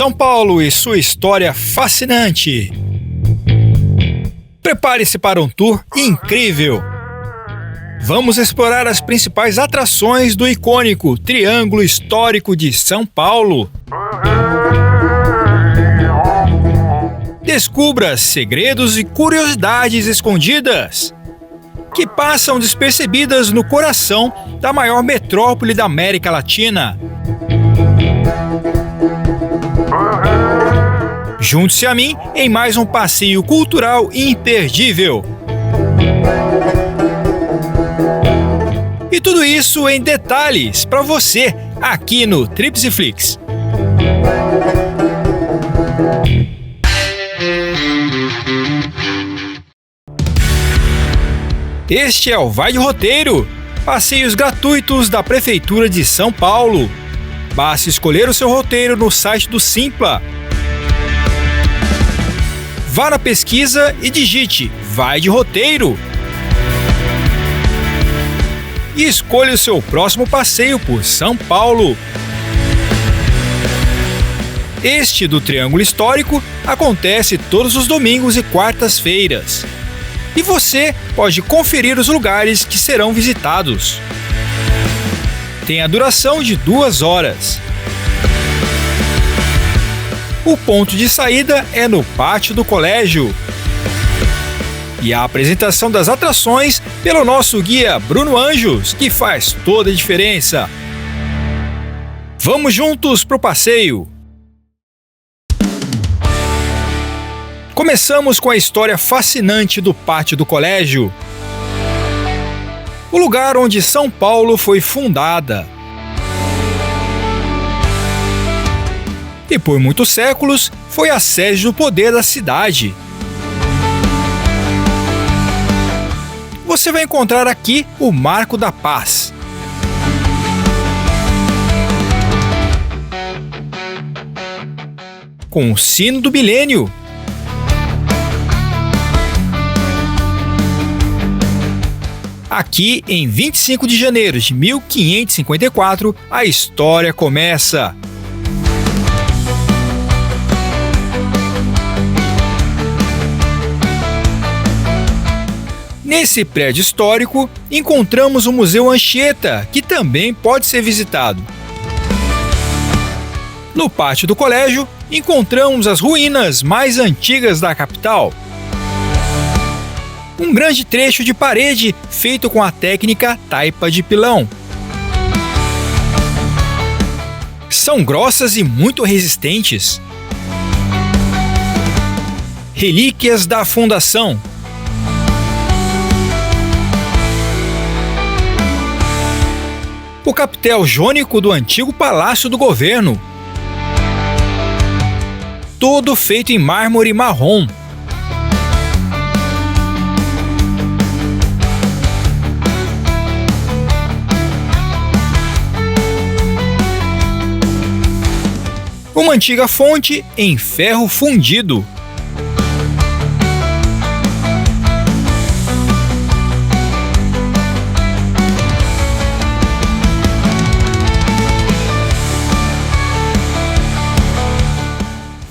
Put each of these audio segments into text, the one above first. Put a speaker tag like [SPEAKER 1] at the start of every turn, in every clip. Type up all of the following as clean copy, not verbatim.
[SPEAKER 1] São Paulo e sua história fascinante. Prepare-se para um tour incrível. Vamos explorar as principais atrações do icônico Triângulo Histórico de São Paulo. Descubra segredos e curiosidades escondidas que passam despercebidas no coração da maior metrópole da América Latina. Junte-se a mim em mais um passeio cultural imperdível. E tudo isso em detalhes para você aqui no Trips e Flix. Este é o Vai de Roteiro, passeios gratuitos da Prefeitura de São Paulo. Basta escolher o seu roteiro no site do Simpla. Vá na pesquisa e digite Vai de Roteiro. E escolha o seu próximo passeio por São Paulo. Este do Triângulo Histórico acontece todos os domingos e quartas-feiras. E você pode conferir os lugares que serão visitados. Tem a duração de 2 horas. O ponto de saída é no pátio do colégio. E a apresentação das atrações pelo nosso guia Bruno Anjos, que faz toda a diferença. Vamos juntos pro passeio! Começamos com a história fascinante do pátio do colégio. O lugar onde São Paulo foi fundada. E por muitos séculos foi a sede do poder da cidade. Você vai encontrar aqui o Marco da Paz. Com o Sino do Milênio. Aqui, em 25 de janeiro de 1554, a história começa. Nesse prédio histórico, encontramos o Museu Anchieta, que também pode ser visitado. No pátio do colégio, encontramos as ruínas mais antigas da capital. Um grande trecho de parede feito com a técnica taipa de pilão. São grossas e muito resistentes. Relíquias da fundação. O capitel jônico do antigo Palácio do Governo. Todo feito em mármore marrom. Uma antiga fonte em ferro fundido.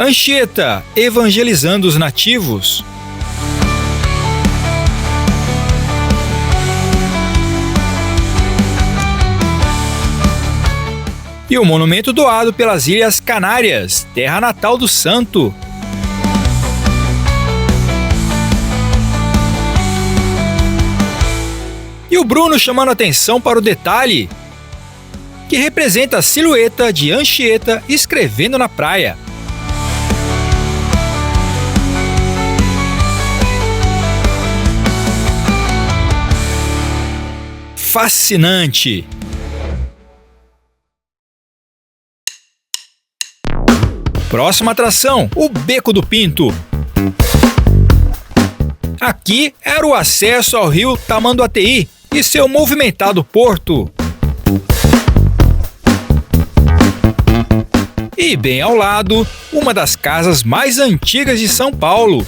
[SPEAKER 1] Anchieta, evangelizando os nativos. E o monumento doado pelas Ilhas Canárias, terra natal do santo. E o Bruno chamando atenção para o detalhe, que representa a silhueta de Anchieta escrevendo na praia. Fascinante! Próxima atração, o Beco do Pinto. Aqui era o acesso ao rio Tamanduateí e seu movimentado porto. E bem ao lado, uma das casas mais antigas de São Paulo.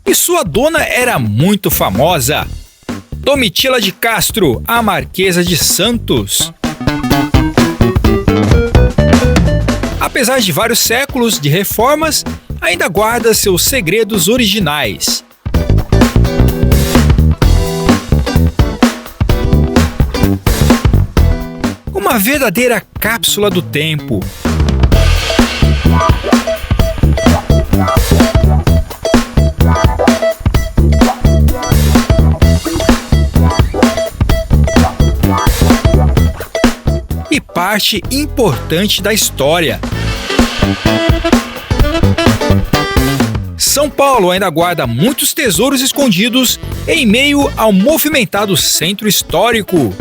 [SPEAKER 1] E sua dona era muito famosa. Domitila de Castro, a Marquesa de Santos. A apesar de vários séculos de reformas, ainda guarda seus segredos originais. Uma verdadeira cápsula do tempo. E parte importante da história. São Paulo ainda guarda muitos tesouros escondidos em meio ao movimentado centro histórico.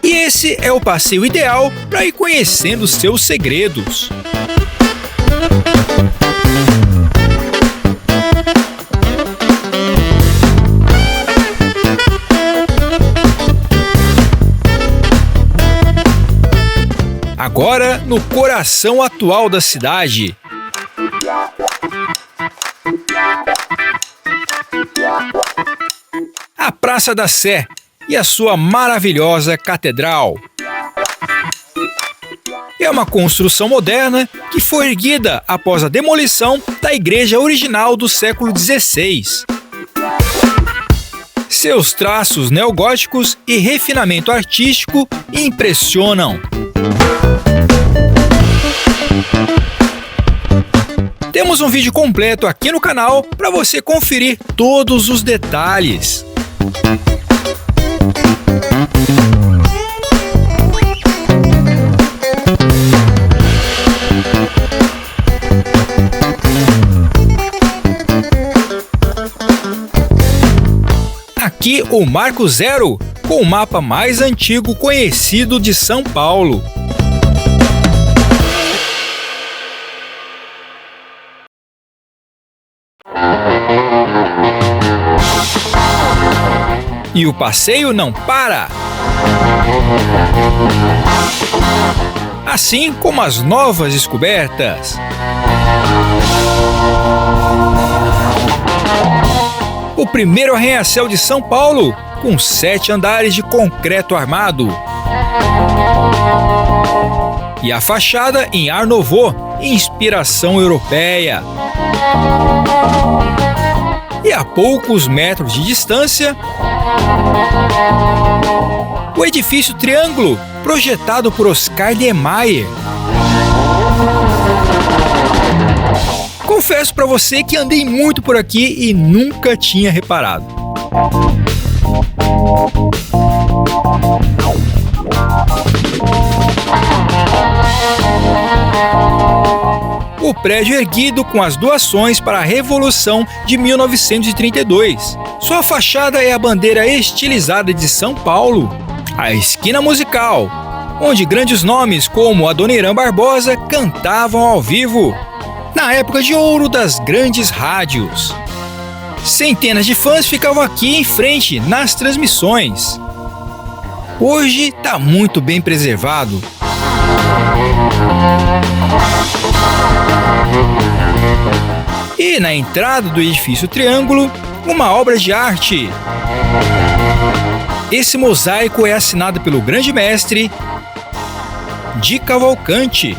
[SPEAKER 1] E esse é o passeio ideal para ir conhecendo seus segredos. Agora, no coração atual da cidade. A Praça da Sé e a sua maravilhosa catedral. É uma construção moderna que foi erguida após a demolição da igreja original do século XVI. Seus traços neogóticos e refinamento artístico impressionam. Temos um vídeo completo aqui no canal para você conferir todos os detalhes. Aqui o Marco Zero, com o mapa mais antigo conhecido de São Paulo. E o passeio não para! Assim como as novas descobertas. O primeiro arranha-céu de São Paulo, com 7 andares de concreto armado. E a fachada em Art Nouveau, inspiração europeia. E a poucos metros de distância, o edifício Triângulo, projetado por Oscar Niemeyer. Confesso para você que andei muito por aqui e nunca tinha reparado. O prédio erguido com as doações para a Revolução de 1932. Sua fachada é a bandeira estilizada de São Paulo. A esquina musical, onde grandes nomes como Adoniran Barbosa cantavam ao vivo, na época de ouro das grandes rádios. Centenas de fãs ficavam aqui em frente nas transmissões. Hoje está muito bem preservado. E na entrada do edifício Triângulo, uma obra de arte. Esse mosaico é assinado pelo grande mestre Di Cavalcanti.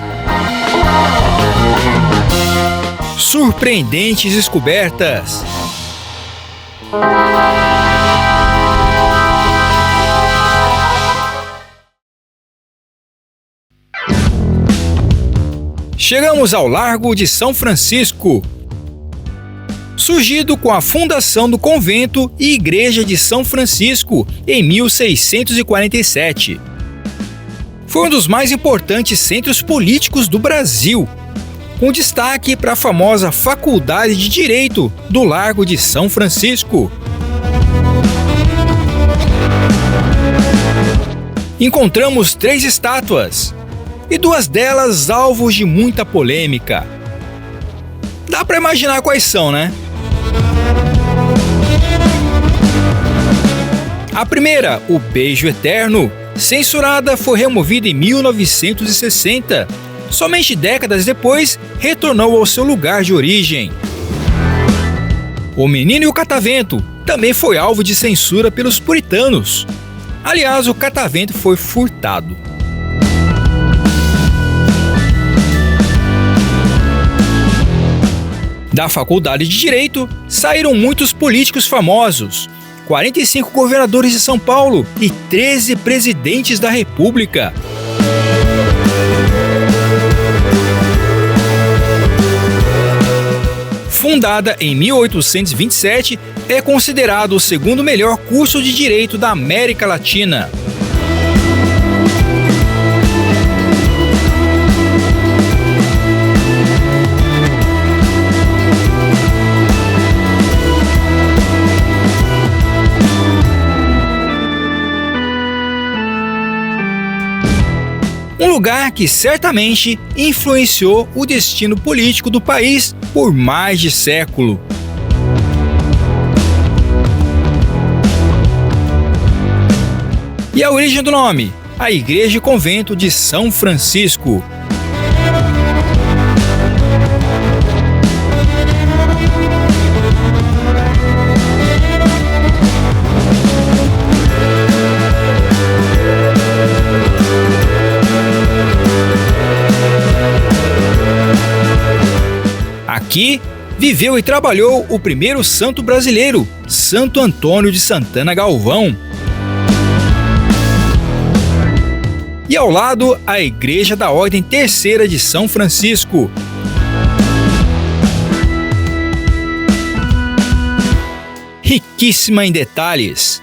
[SPEAKER 1] Surpreendentes descobertas. Chegamos ao Largo de São Francisco, surgido com a fundação do convento e igreja de São Francisco em 1647. Foi um dos mais importantes centros políticos do Brasil, com destaque para a famosa Faculdade de Direito do Largo de São Francisco. Encontramos 3 estátuas, e 2 delas alvos de muita polêmica. Dá para imaginar quais são, né? A primeira, o Beijo Eterno, censurada, foi removida em 1960. Somente décadas depois, retornou ao seu lugar de origem. O Menino e o Catavento também foi alvo de censura pelos puritanos. Aliás, o catavento foi furtado. Da Faculdade de Direito saíram muitos políticos famosos, 45 governadores de São Paulo e 13 presidentes da República. Fundada em 1827, é considerado o segundo melhor curso de direito da América Latina. Um lugar que certamente influenciou o destino político do país por mais de século. E a origem do nome? A Igreja e Convento de São Francisco. Aqui viveu e trabalhou o primeiro santo brasileiro, Santo Antônio de Santana Galvão. E ao lado, a Igreja da Ordem Terceira de São Francisco. Riquíssima em detalhes.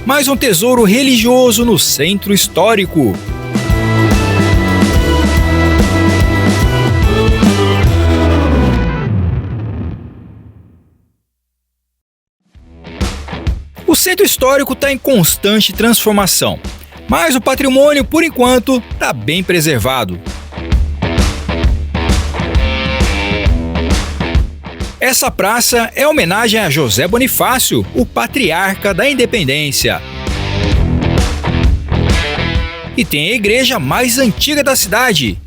[SPEAKER 1] Mais um tesouro religioso no centro histórico. O centro histórico está em constante transformação, mas o patrimônio, por enquanto, está bem preservado. Essa praça é homenagem a José Bonifácio, o patriarca da independência. E tem a igreja mais antiga da cidade.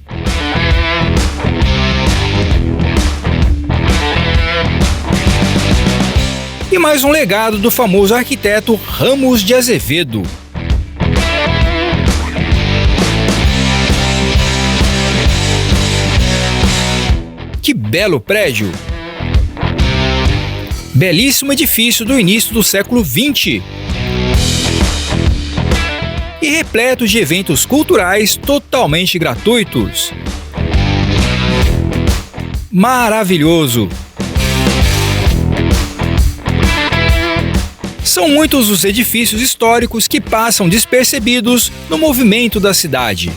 [SPEAKER 1] E mais um legado do famoso arquiteto Ramos de Azevedo. Que belo prédio! Belíssimo edifício do início do século XX. E repleto de eventos culturais totalmente gratuitos. Maravilhoso! São muitos os edifícios históricos que passam despercebidos no movimento da cidade.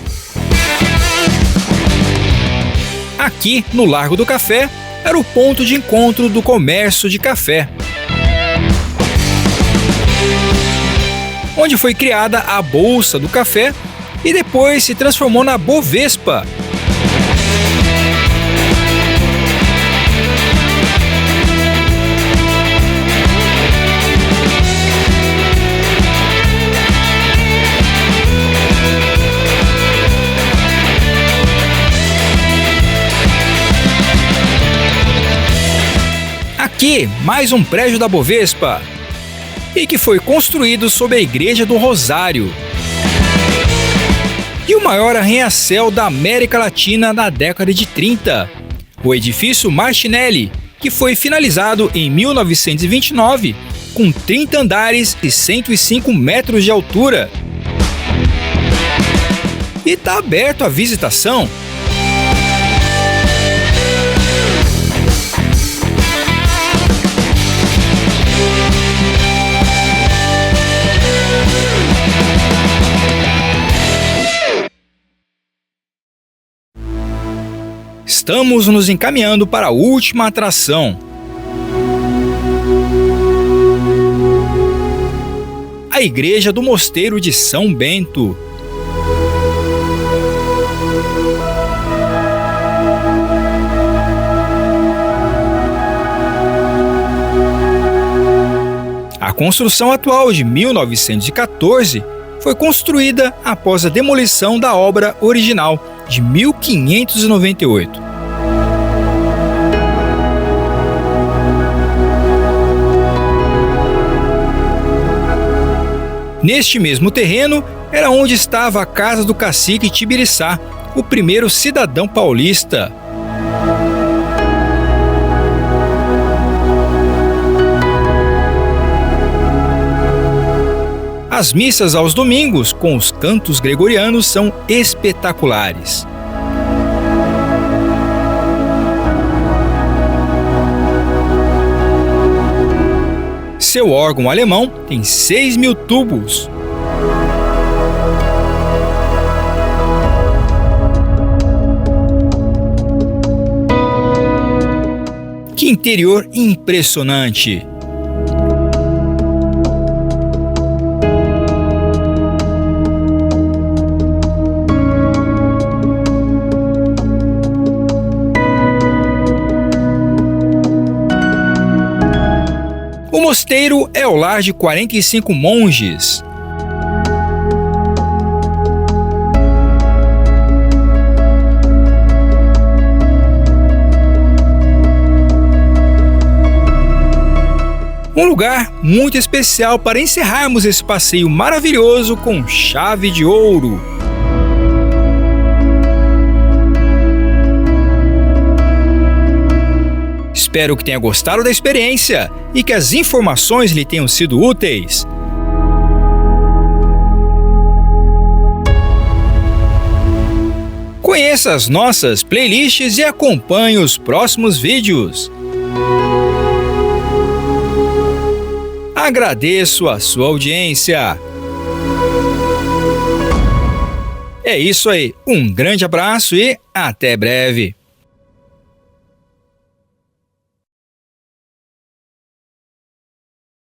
[SPEAKER 1] Aqui, no Largo do Café, era o ponto de encontro do comércio de café, onde foi criada a Bolsa do Café e depois se transformou na Bovespa. Aqui, mais um prédio da Bovespa, e que foi construído sob a Igreja do Rosário. E o maior arranha-céu da América Latina na década de 30, o edifício Martinelli, que foi finalizado em 1929, com 30 andares e 105 metros de altura. E está aberto à visitação. Estamos nos encaminhando para a última atração. A Igreja do Mosteiro de São Bento. A construção atual de 1914 foi construída após a demolição da obra original, de 1598. Neste mesmo terreno era onde estava a casa do cacique Tibiriçá, o primeiro cidadão paulista. As missas aos domingos, com os cantos gregorianos, são espetaculares. Seu órgão alemão tem 6.000 tubos. Que interior impressionante! O mosteiro é o lar de 45 monges. Um lugar muito especial para encerrarmos esse passeio maravilhoso com chave de ouro. Espero que tenha gostado da experiência e que as informações lhe tenham sido úteis. Conheça as nossas playlists e acompanhe os próximos vídeos. Agradeço a sua audiência. É isso aí, um grande abraço e até breve.